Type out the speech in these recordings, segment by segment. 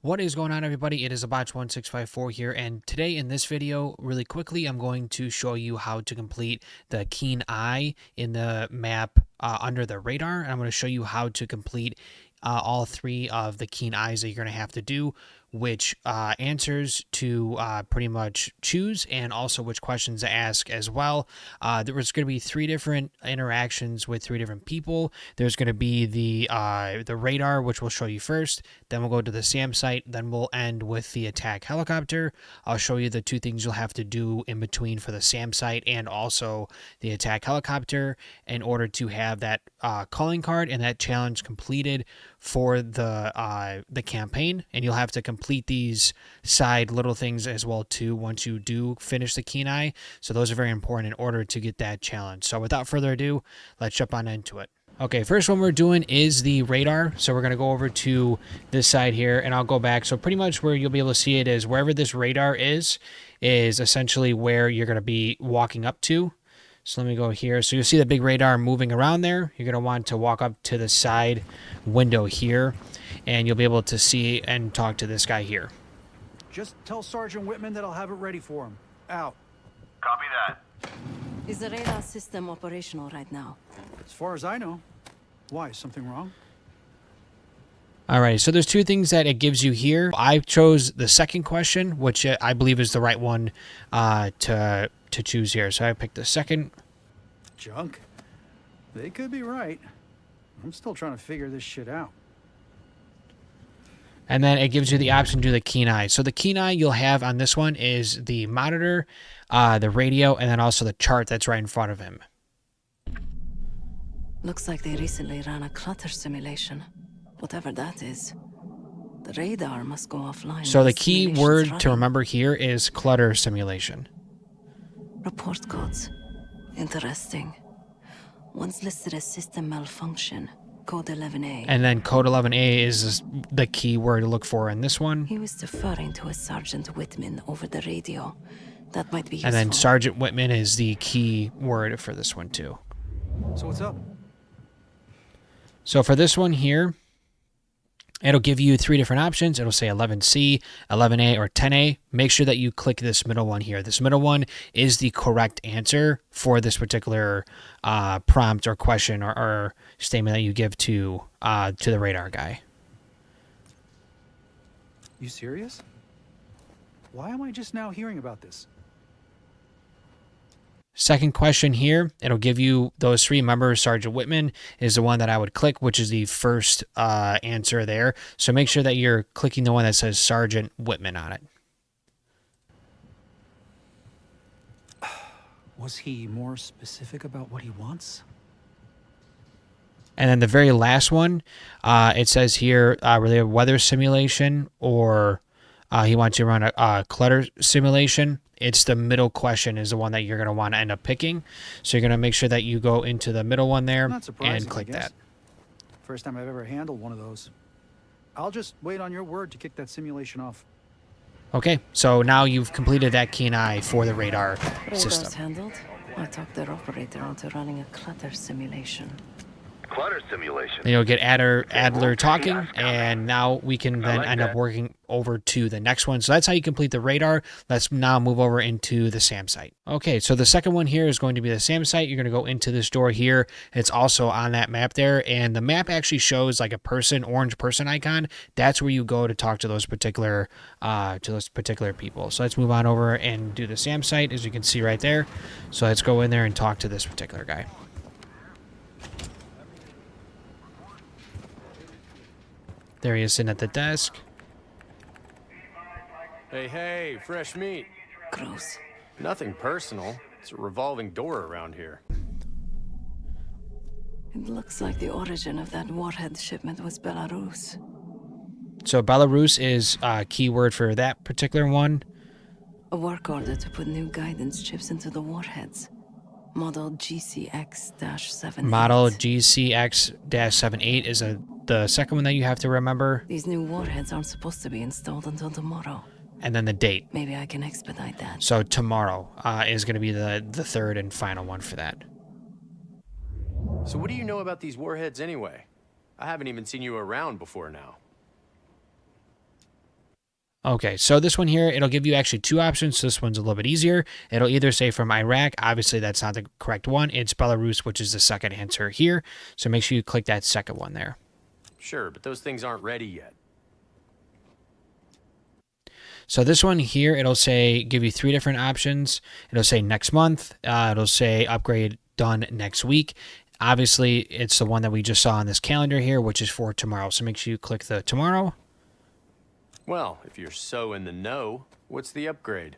What is going on, everybody? It is Sabotage 1654 here, and today in this video, really quickly, I'm going to show you how to complete the keen eye in the map under the radar, and I'm going to show you how to complete all three of the keen eyes that you're going to have to do, which answers to pretty much choose, and also which questions to ask as well. There's going to be three different interactions with three different people. There's going to be the radar, which we'll show you first. Then we'll go to the SAM site. Then we'll end with the attack helicopter. I'll show you the two things you'll have to do in between for the SAM site and also the attack helicopter in order to have that calling card and that challenge completed for the campaign. And you'll have to complete these side little things as well too once you do finish the keen eye. So those are very important in order to get that challenge. So without further ado, let's jump on into it. Okay, first one we're doing is the radar. So we're going to go over to this side here, and I'll go back. So pretty much where you'll be able to see it is wherever this radar is essentially where you're going to be walking up to. So let me go here. So you'll see the big radar moving around there. You're going to want to walk up to the side window here, and you'll be able to see and talk to this guy here. Just tell Sergeant Whitman that I'll have it ready for him. Out. Copy that. Is the radar system operational right now? As far as I know. Why? Something wrong? All right, so there's two things that it gives you here. I chose the second question, which I believe is the right one to choose here. So I picked the second. Junk? They could be right. I'm still trying to figure this shit out. And then it gives you the option to do the keen eye. So the keen eye you'll have on this one is the monitor, the radio, and then also the chart that's right in front of him. Looks like they recently ran a clutter simulation. Whatever that is. The radar must go offline. So the key word to remember here is clutter simulation. Report codes. Interesting. One's listed as system malfunction. Code 11A. And then code 11A is the key word to look for in this one. He was deferring to a Sergeant Whitman over the radio. That might be useful. And then Sergeant Whitman is the key word for this one too. So what's up? So for this one here, it'll give you three different options. It'll say 11C, 11A, or 10A. Make sure that you click this middle one here. This middle one is the correct answer for this particular prompt or question or statement that you give to the radar guy. You serious? Why am I just now hearing about this? Second question here, it'll give you those three. Remember, Sergeant Whitman is the one that I would click, which is the first answer there. So make sure that you're clicking the one that says Sergeant Whitman on it. Was he more specific about what he wants? And then the very last one, it says here, really a weather simulation, or he wants you to run a clutter simulation. It's the middle question is the one that you're going to want to end up picking. So you're going to make sure that you go into the middle one there and click that. First time I've ever handled one of those. I'll just wait on your word to kick that simulation off. Okay, so now you've completed that keen eye for the radar Radar's system. handled. I talked their operator onto running a clutter simulation. Clutter simulation. Then you'll get Adler talking, and now we can then end up working over to the next one. So that's how you complete the radar. Let's now move over into the SAM site. Okay, so the second one here is going to be the SAM site. You're going to go into this door here. It's also on that map there, and the map actually shows like a person, orange person icon. That's where you go to talk to those particular people. So let's move on over and do the SAM site, as you can see right there. So let's go in there and talk to this particular guy. There he is sitting at the desk. Hey, fresh meat. Gross. Nothing personal. It's a revolving door around here. It looks like the origin of that warhead shipment was Belarus. So Belarus is a keyword for that particular one. A work order to put new guidance chips into the warheads. Model GCX-78. Model GCX-78 is the second one that you have to remember. These new warheads aren't supposed to be installed until tomorrow. And then the date. Maybe I can expedite that. So tomorrow is going to be the third and final one for that. So what do you know about these warheads anyway? I haven't even seen you around before now. Okay, so this one here, it'll give you actually two options. So this one's a little bit easier. It'll either say from Iraq. Obviously, that's not the correct one. It's Belarus, which is the second answer here. So make sure you click that second one there. Sure, but those things aren't ready yet. So this one here, it'll say, give you three different options. It'll say next month. It'll say upgrade done next week. Obviously, it's the one that we just saw on this calendar here, which is for tomorrow. So make sure you click the tomorrow. Well, if you're so in the know, what's the upgrade?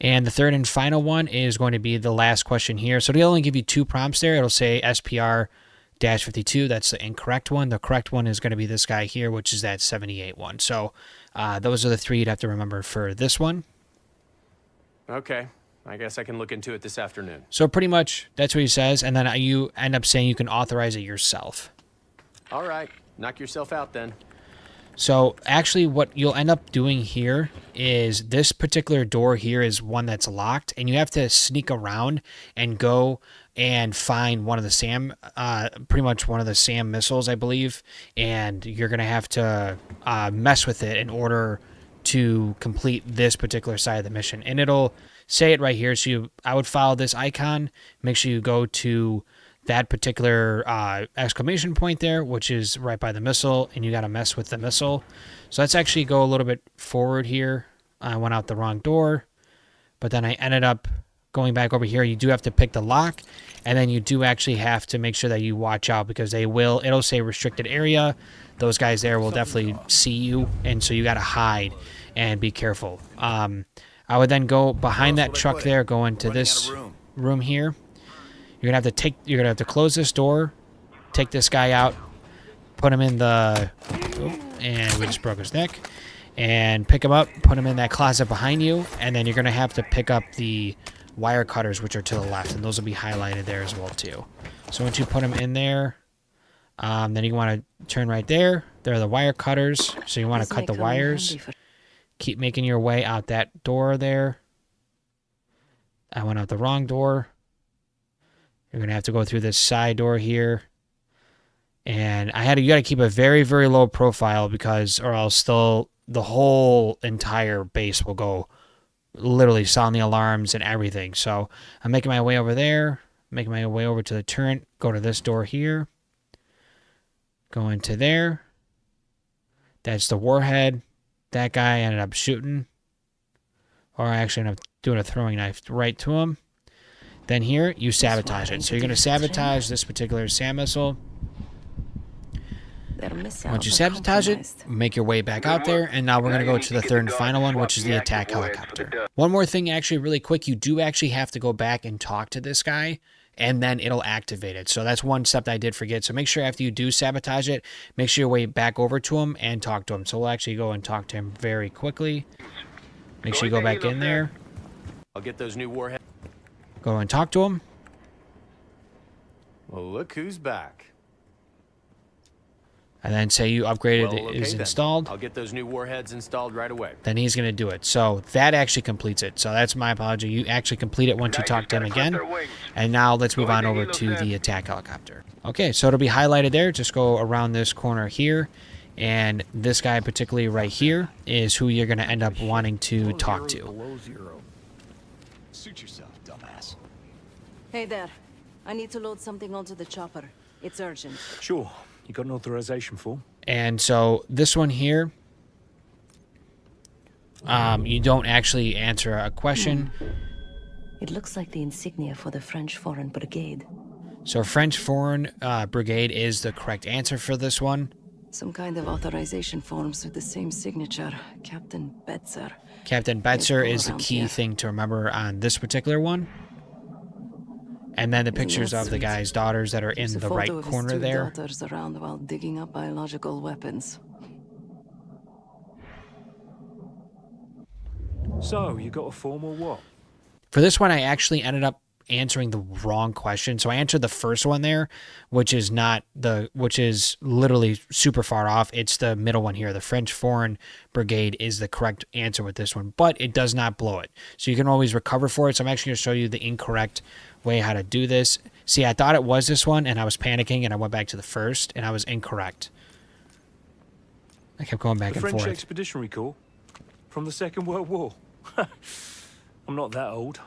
And the third and final one is going to be the last question here. So they'll only give you two prompts there. It'll say SPR-52. That's the incorrect one. The correct one is going to be this guy here, which is that 78 one. So those are the three you'd have to remember for this one. Okay, I guess I can look into it this afternoon. So pretty much that's what he says. And then you end up saying you can authorize it yourself. All right, knock yourself out then. So actually what you'll end up doing here is this particular door here is one that's locked, and you have to sneak around and go and find one of the SAM, pretty much one of the SAM missiles, I believe, and you're going to have to mess with it in order to complete this particular side of the mission. And it'll say it right here. So I would follow this icon, make sure you go to that particular exclamation point there, which is right by the missile, and you got to mess with the missile. So let's actually go a little bit forward here. I went out the wrong door, but then I ended up going back over here. You do have to pick the lock, and then you do actually have to make sure that you watch out, because it'll say restricted area. Those guys there will definitely see you, and so you got to hide and be careful. I would then go behind that truck there, go into this room here. You're gonna have to close this door, take this guy out, put him in the, and we just broke his neck, and pick him up, put him in that closet behind you, and then you're gonna have to pick up the wire cutters, which are to the left, and those will be highlighted there as well too. So once you put them in there, then you want to turn right there. There are the wire cutters, so you want to cut the wires. Keep making your way out that door there. I went out the wrong door. You're going to have to go through this side door here. And you got to keep a very, very low profile, or else the whole entire base will go literally sound the alarms and everything. So I'm making my way over there, making my way over to the turret, go to this door here, go into there. That's the warhead. That guy ended up shooting, or I actually ended up doing a throwing knife right to him. Then here, you sabotage it. So you're going to sabotage this particular SAM missile. Once you sabotage it, make your way back out there, and now we're going to go to the third and final one, which is the attack helicopter. One more thing, actually, really quick, you do actually have to go back and talk to this guy, and then it'll activate it. So that's one step that I did forget. So make sure after you do sabotage it, make sure you way back over to him and talk to him. So we'll actually go and talk to him very quickly. Make sure you go back in there. I'll get those new warheads. Go and talk to him. Well, look who's back. And then say you upgraded is installed. I'll get those new warheads installed right away. Then he's going to do it. So that actually completes it. So that's my apology. You actually complete it once you talk to him again. And now let's move on over to the attack helicopter. Okay, so it'll be highlighted there. Just go around this corner here. And this guy particularly right here is who you're going to end up wanting to talk to. Suit yourself, dumbass. Hey there. I need to load something onto the chopper. It's urgent. Sure. You got an authorization form? And so this one here, you don't actually answer a question. It looks like the insignia for the French Foreign Brigade. So French Foreign Brigade is the correct answer for this one. Some kind of authorization forms with the same signature. Captain Betzer. Captain Betzer is the key thing to remember on this particular one. And then the pictures of the guy's daughters that are in the right corner there. Daughters around while digging up biological weapons. So, you got a form or what? For this one, I actually ended up answering the wrong question. So I answered the first one there, which is literally super far off. It's the middle one here. The French Foreign Brigade is the correct answer with this one, but it does not blow it. So you can always recover for it. So I'm actually going to show you the incorrect way how to do this. See, I thought it was this one, and I was panicking, and I went back to the first, and I was incorrect. I kept going back and forth. The French Expeditionary Corps? From the Second World War. I'm not that old.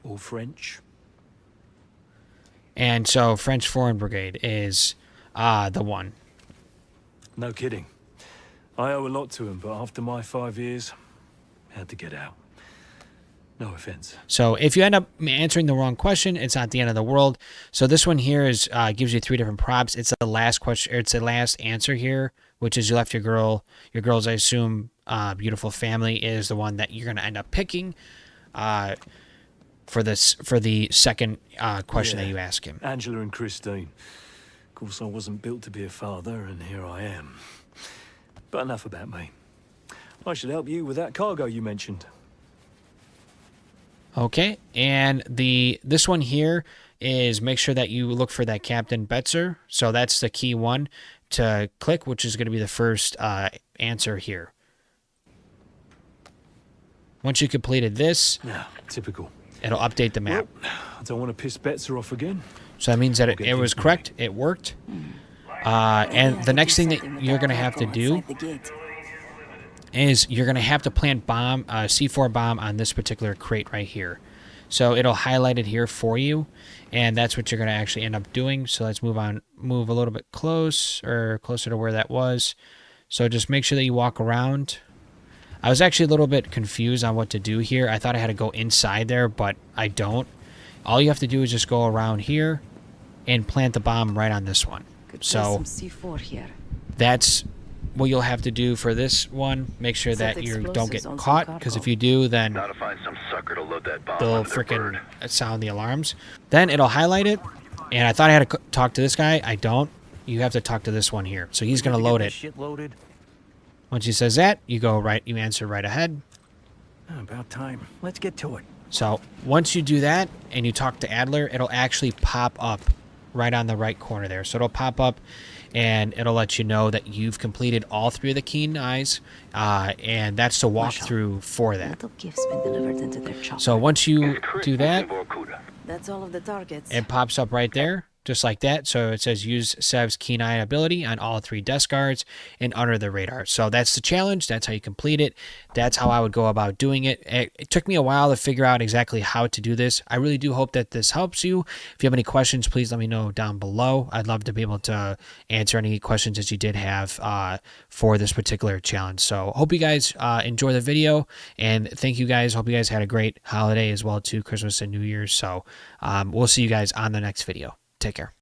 Or French. And so French Foreign Brigade is the one. No kidding. I owe a lot to him, but after my 5 years, I had to get out. No offense. So if you end up answering the wrong question, it's not the end of the world. So this one here is gives you 3 different props. It's the last question, or it's the last answer here, which is you left your girl's, I assume, beautiful family is the one that you're going to end up picking for the second question that you ask him. Angela and Christine. Of course, I wasn't built to be a father, and here I am. But enough about me. I should help you with that cargo you mentioned. Okay, and this one here is make sure that you look for that Captain Betzer. So that's the key one to click, which is going to be the first answer here. Once you completed this, Yeah, typical. it'll update the map. Well, I don't want to piss Betzer off again. So that means that it was correct. It worked. And the next thing that you're going to have to do is you're going to have to plant a C4 bomb on this particular crate right here. So it'll highlight it here for you, and that's what you're going to actually end up doing. So let's move a little bit closer to where that was. So just make sure that you walk around. I was actually a little bit confused on what to do here. I thought I had to go inside there, but I don't. All you have to do is just go around here and plant the bomb right on this one. So C4 here. that's what you'll have to do for this one. Make sure that you don't get caught, because if you do, then Gotta find some sucker to load that bomb they'll under their freaking bird. sound the alarms. Then it'll highlight it, and I thought I had to talk to this guy. I don't. You have to talk to this one here. So he's going to load it. Shit loaded. Once he says that, you answer right ahead. About time. Let's get to it. So once you do that and you talk to Adler, it'll actually pop up right on the right corner there. So it'll pop up and it'll let you know that you've completed all 3 of the keen eyes, and that's the walkthrough for that. Little gifts been delivered into their chopper. So once you do that, That's all of the targets. it pops up right there, just like that. So it says use Sev's keen eye ability on all 3 desk guards and under the radar. So that's the challenge. That's how you complete it. That's how I would go about doing it. It took me a while to figure out exactly how to do this. I really do hope that this helps you. If you have any questions, please let me know down below. I'd love to be able to answer any questions that you did have for this particular challenge. So hope you guys enjoy the video, and thank you guys. Hope you guys had a great holiday as well too, Christmas and New Year's. So we'll see you guys on the next video. Take care.